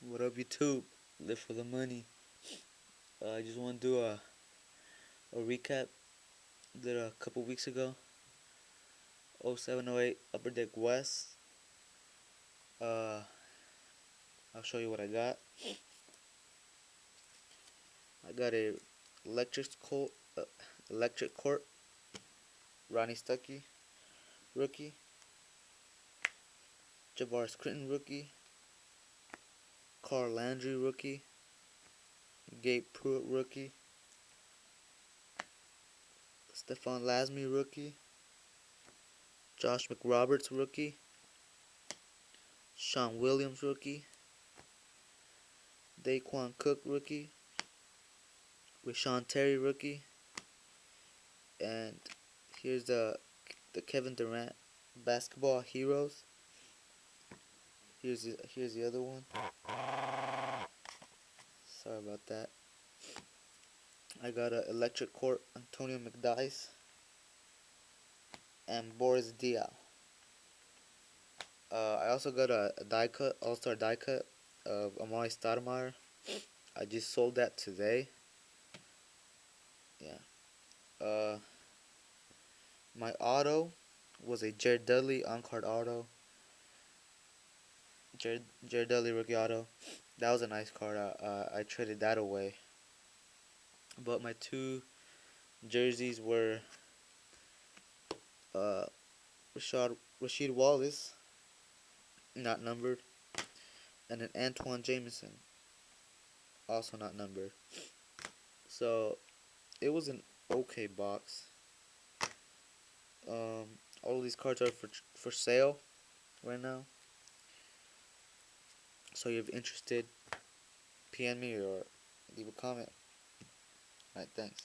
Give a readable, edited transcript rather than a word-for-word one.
What up, YouTube? Live for the money. I just want to do a recap. Did a couple weeks ago. 0708 Upper Deck West. Uh, I'll show you what I got. I got a electric court. Ronnie Stuckey, rookie. Jabbar Scritton, rookie. Carl Landry, rookie. Gabe Pruitt, rookie. Stephon Lasmy, rookie. Josh McRoberts, rookie. Sean Williams, rookie. Daquan Cook, rookie. Rashawn Terry, rookie. And here's the Kevin Durant basketball heroes. Here's the other one. Sorry about that. I got a electric court Antonio McDyess and Boris Diaw. I also got a die cut, all-star die cut of Amari Stoudemire. I just sold that today. Yeah. My auto was a Jared Dudley on-card auto. Jared Dudley rookie auto. That was a nice card. I traded that away. But my two jerseys were uh, Rasheed Wallace, not numbered, and an Antoine Jameson, also not numbered. So it was an okay box. All of these cards are for sale right now. So if you're interested, PM me or leave a comment. Alright, thanks.